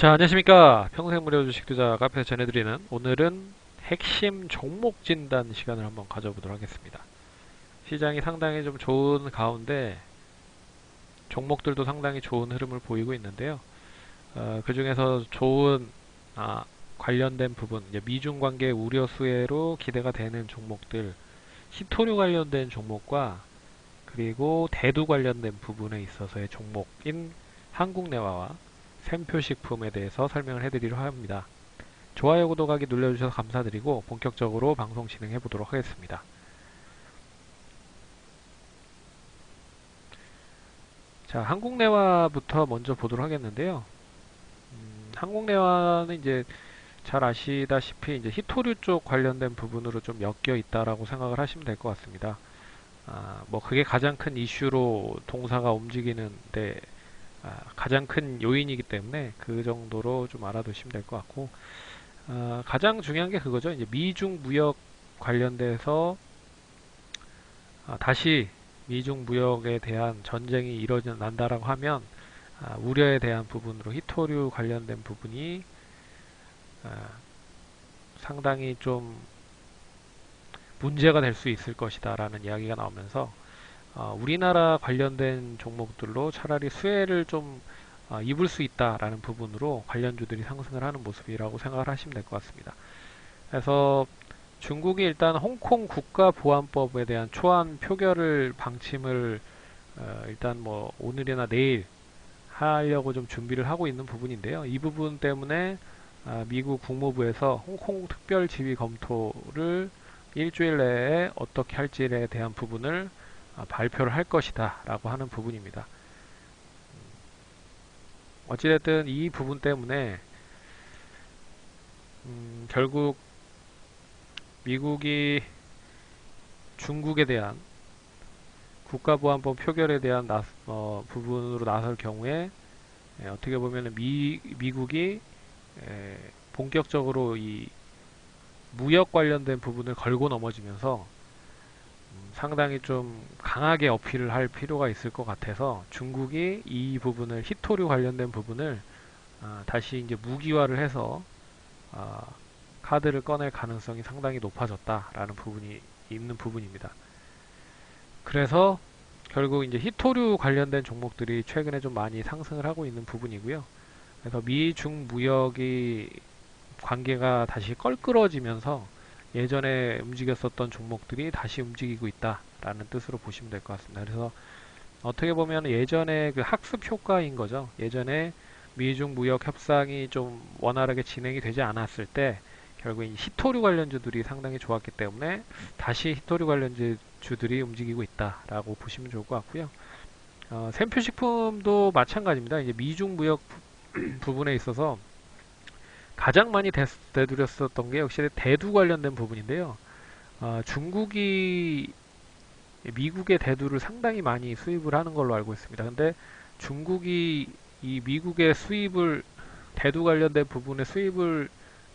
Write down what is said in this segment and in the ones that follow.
자, 안녕하십니까. 평생무료 주식투자 카페에서 전해드리는 오늘은 핵심 종목 진단 시간을 한번 가져보도록 하겠습니다. 시장이 상당히 좀 좋은 가운데 종목들도 상당히 좋은 흐름을 보이고 있는데요. 그 중에서 좋은 관련된 부분, 이제 미중 관계 우려 수혜로 기대가 되는 종목들, 히토류 관련된 종목과 그리고 대두 관련된 부분에 있어서의 종목인 한국내화와 샘표식품에 대해서 설명을 해드리려 합니다. 좋아요, 구독하기 눌러주셔서 감사드리고 본격적으로 방송 진행해 보도록 하겠습니다. 자, 한국내화부터 먼저 보도록 하겠는데요. 한국내화는 이제 잘 아시다시피 이제 히토류 쪽 관련된 부분으로 좀 엮여 있다라고 생각을 하시면 될 것 같습니다. 뭐 그게 가장 큰 이슈로 동사가 움직이는데 가장 큰 요인이기 때문에 그 정도로 좀 알아두시면 될 것 같고, 가장 중요한 게 그거죠. 이제 미중 무역 관련돼서 다시 미중 무역에 대한 전쟁이 일어난다라고 하면 우려에 대한 부분으로 히토류 관련된 부분이 아, 상당히 좀 문제가 될 수 있을 것이다라는 이야기가 나오면서 우리나라 관련된 종목들로 차라리 수혜를 좀 입을 수 있다라는 부분으로 관련주들이 상승을 하는 모습이라고 생각을 하시면 될 것 같습니다. 그래서 중국이 일단 홍콩 국가보안법에 대한 초안 표결을 방침을 일단 뭐 오늘이나 내일 하려고 좀 준비를 하고 있는 부분인데요. 이 부분 때문에 미국 국무부에서 홍콩 특별 지휘 검토를 일주일 내에 어떻게 할지에 대한 부분을 발표를 할 것이다 라고 하는 부분입니다. 어찌됐든 이 부분 때문에 결국 미국이 중국에 대한 국가보안법 표결에 대한 부분으로 나설 경우에 어떻게 보면 미국이 본격적으로 이 무역 관련된 부분을 걸고 넘어지면서 상당히 좀 강하게 어필을 할 필요가 있을 것 같아서 중국이 이 부분을 히토류 관련된 부분을 다시 이제 무기화를 해서 카드를 꺼낼 가능성이 상당히 높아졌다라는 부분이 있는 부분입니다. 그래서 결국 이제 히토류 관련된 종목들이 최근에 좀 많이 상승을 하고 있는 부분이고요. 그래서 미중 무역이 관계가 다시 껄끄러지면서 예전에 움직였었던 종목들이 다시 움직이고 있다라는 뜻으로 보시면 될 것 같습니다. 그래서 어떻게 보면 예전에 그 학습 효과인 거죠. 예전에 미중 무역 협상이 좀 원활하게 진행이 되지 않았을 때 결국 이 히토류 관련주들이 상당히 좋았기 때문에 다시 히토류 관련주들이 움직이고 있다라고 보시면 좋을 것 같고요. 샘표식품도 마찬가지입니다. 이제 미중 무역 부분에 있어서 가장 많이 되돌렸었던 게 역시 대두 관련된 부분인데요. 중국이 미국의 대두를 상당히 많이 수입을 하는 걸로 알고 있습니다. 근데 중국이 이 미국의 수입을 대두 관련된 부분의 수입을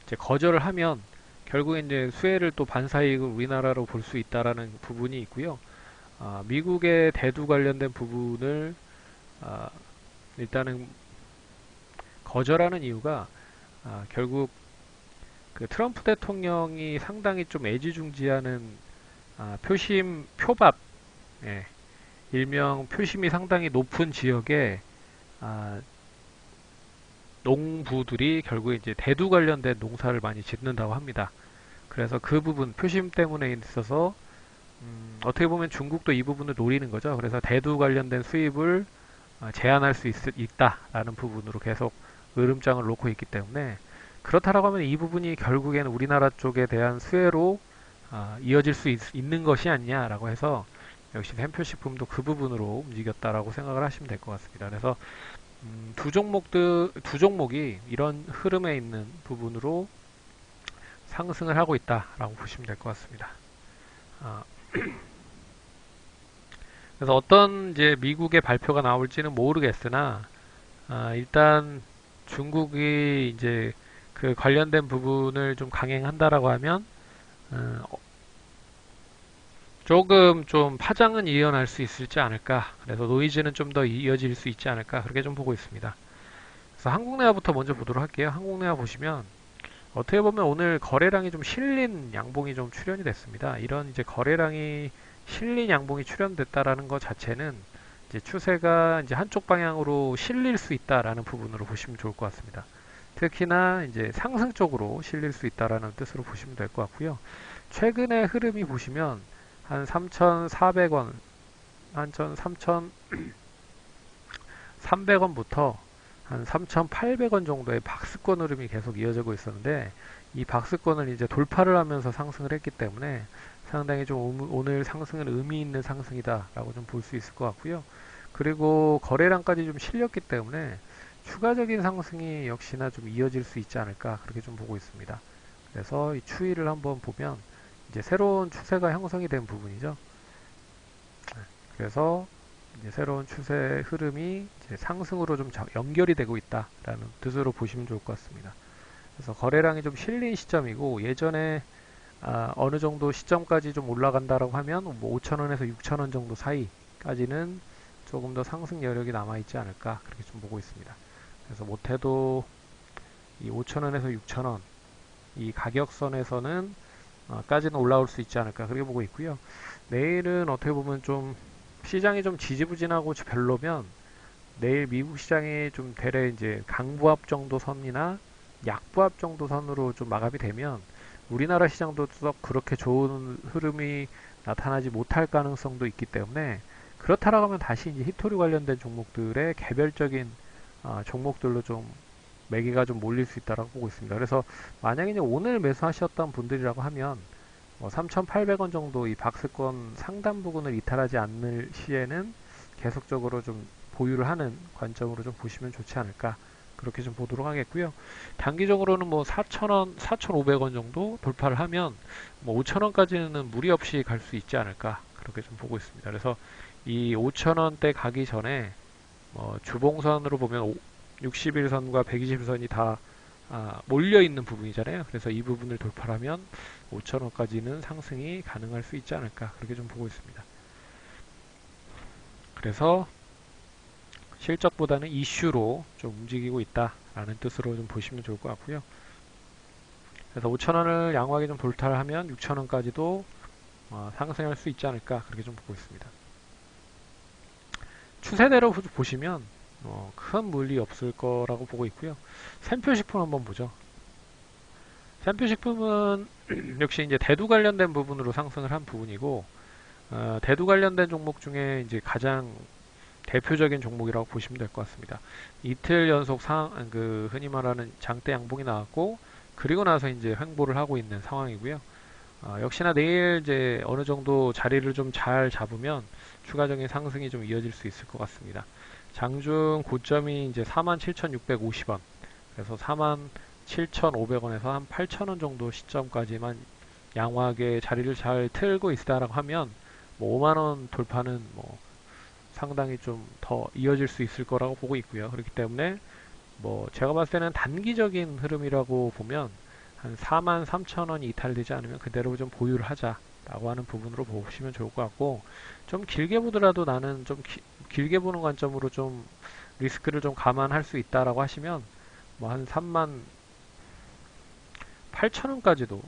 이제 거절을 하면 결국에 이제 수혜를 또 반사이익을 우리나라로 볼 수 있다라는 부분이 있고요. 미국의 대두 관련된 부분을 아, 일단은 거절하는 이유가 결국 그 트럼프 대통령이 상당히 좀 애지중지하는 표심 표밥, 예, 일명 표심이 상당히 높은 지역에 아, 농부들이 결국에 이제 대두 관련된 농사를 많이 짓는다고 합니다. 그래서 그 부분 표심 때문에 있어서 어떻게 보면 중국도 이 부분을 노리는 거죠. 그래서 대두 관련된 수입을 제한할 수 있다라는 부분으로 계속 으름장을 놓고 있기 때문에 그렇다라고 하면 이 부분이 결국에는 우리나라 쪽에 대한 수혜로 이어질 수 있는 것이 아니냐라고 해서 역시 샘표식품도 그 부분으로 움직였다라고 생각을 하시면 될 것 같습니다. 그래서 두 종목이 이런 흐름에 있는 부분으로 상승을 하고 있다라고 보시면 될 것 같습니다. 아, 그래서 어떤 이제 미국의 발표가 나올지는 모르겠으나 일단 중국이 이제 그 관련된 부분을 좀 강행한다라고 하면 어, 조금 좀 파장은 이어날 수 있을지 않을까. 그래서 노이즈는 좀 더 이어질 수 있지 않을까. 그렇게 좀 보고 있습니다. 그래서 한국내화부터 먼저 보도록 할게요. 한국내화 보시면 어떻게 보면 오늘 거래량이 좀 실린 양봉이 좀 출현이 됐습니다. 이런 이제 거래량이 실린 양봉이 출현됐다라는 것 자체는 이제 추세가 이제 한쪽 방향으로 실릴 수 있다라는 부분으로 보시면 좋을 것 같습니다. 특히나 이제 상승 쪽으로 실릴 수 있다라는 뜻으로 보시면 될 것 같고요. 최근의 흐름이 보시면 한 3,400원, 한 3,300원부터 한 3,800원 정도의 박스권 흐름이 계속 이어지고 있었는데 이 박스권을 이제 돌파를 하면서 상승을 했기 때문에 상당히 좀 오늘 상승은 의미 있는 상승이다라고 좀 볼 수 있을 것 같고요. 그리고 거래량까지 좀 실렸기 때문에 추가적인 상승이 역시나 좀 이어질 수 있지 않을까 그렇게 좀 보고 있습니다. 그래서 이 추이를 한번 보면 이제 새로운 추세가 형성이 된 부분이죠. 그래서 이제 새로운 추세 흐름이 이제 상승으로 좀 연결이 되고 있다라는 뜻으로 보시면 좋을 것 같습니다. 그래서 거래량이 좀 실린 시점이고 예전에 어느 정도 시점까지 좀 올라간다라고 하면 뭐 5,000원에서 6,000원 정도 사이까지는 조금 더 상승 여력이 남아 있지 않을까 그렇게 좀 보고 있습니다. 그래서 못해도 이 5,000원에서 6,000원 이 가격선에서는 까지는 올라올 수 있지 않을까 그렇게 보고 있고요. 내일은 어떻게 보면 좀 시장이 좀 지지부진하고 별로면 내일 미국 시장이 좀 대략 이제 강보합 정도 선이나 약보합 정도 선으로 좀 마감이 되면 우리나라 시장도 썩 그렇게 좋은 흐름이 나타나지 못할 가능성도 있기 때문에 그렇다라고 하면 다시 이제 히토리 관련된 종목들의 개별적인 종목들로 좀 매기가 좀 몰릴 수 있다고 보고 있습니다. 그래서 만약에 이제 오늘 매수하셨던 분들이라고 하면 3,800원 정도 이 박스권 상단 부분을 이탈하지 않을 시에는 계속적으로 좀 보유를 하는 관점으로 좀 보시면 좋지 않을까 그렇게 좀 보도록 하겠고요. 단기적으로는 뭐 4,000원, 4,500원 정도 돌파를 하면 뭐 5,000원까지는 무리 없이 갈 수 있지 않을까 그렇게 좀 보고 있습니다. 그래서 이 5,000원대 가기 전에 주봉선으로 보면 60일선과 120일선이 다 몰려 있는 부분이잖아요. 그래서 이 부분을 돌파하면 5,000원까지는 상승이 가능할 수 있지 않을까 그렇게 좀 보고 있습니다. 그래서 실적보다는 이슈로 좀 움직이고 있다라는 뜻으로 좀 보시면 좋을 것 같고요. 그래서 5,000원을 양호하게 좀 돌파를 하면 6,000원까지도 상승할 수 있지 않을까 그렇게 좀 보고 있습니다. 추세대로 보시면 큰 무리 없을 거라고 보고 있고요. 샘표식품 한번 보죠. 샘표식품은 역시 이제 대두 관련된 부분으로 상승을 한 부분이고 대두 관련된 종목 중에 이제 가장 대표적인 종목이라고 보시면 될 것 같습니다. 이틀 연속 흔히 말하는 장대 양봉이 나왔고 그리고 나서 이제 횡보를 하고 있는 상황이고요. 역시나 내일 이제 어느 정도 자리를 좀 잘 잡으면 추가적인 상승이 좀 이어질 수 있을 것 같습니다. 장중 고점이 이제 47,650원. 그래서 47,500원에서 한 8,000원 정도 시점까지만 양호하게 자리를 잘 틀고 있다라고 하면 뭐 5만원 돌파는 뭐 상당히 좀 더 이어질 수 있을 거라고 보고 있고요. 그렇기 때문에 뭐 제가 봤을 때는 단기적인 흐름이라고 보면 한 43,000원이 이탈되지 않으면 그대로 좀 보유를 하자라고 하는 부분으로 보시면 좋을 것 같고 좀 길게 보더라도 나는 좀 길게 보는 관점으로 좀 리스크를 좀 감안할 수 있다라고 하시면 뭐 한 38,000원까지도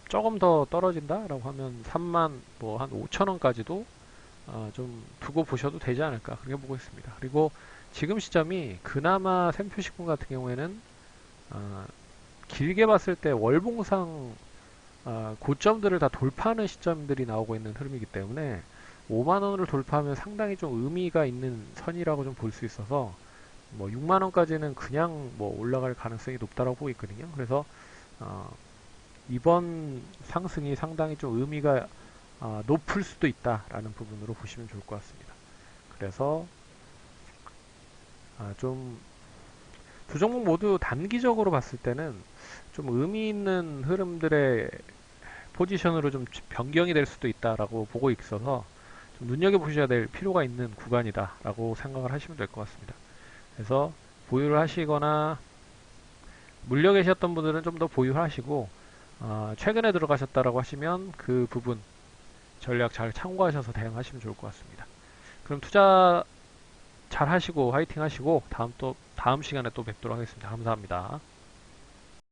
조금 더 떨어진다라고 하면 3만 뭐 한 5,000원까지도 좀 두고 보셔도 되지 않을까 그렇게 보고 있습니다. 그리고 지금 시점이 그나마 샘표식품 같은 경우에는 길게 봤을 때 월봉상 고점들을 다 돌파하는 시점들이 나오고 있는 흐름이기 때문에 5만원을 돌파하면 상당히 좀 의미가 있는 선이라고 좀 볼 수 있어서 뭐 6만원까지는 그냥 뭐 올라갈 가능성이 높다고 보고 있거든요. 그래서 이번 상승이 상당히 좀 의미가 높을 수도 있다라는 부분으로 보시면 좋을 것 같습니다. 그래서 좀 두 종목 모두 단기적으로 봤을 때는 좀 의미 있는 흐름들의 포지션으로 좀 변경이 될 수도 있다라고 보고 있어서 좀 눈여겨보셔야 될 필요가 있는 구간이다라고 생각을 하시면 될 것 같습니다. 그래서 보유를 하시거나 물려 계셨던 분들은 좀 더 보유를 하시고 최근에 들어가셨다라고 하시면 그 부분 전략 잘 참고하셔서 대응하시면 좋을 것 같습니다. 그럼 투자 잘 하시고 화이팅 하시고 다음 시간에 또 뵙도록 하겠습니다. 감사합니다.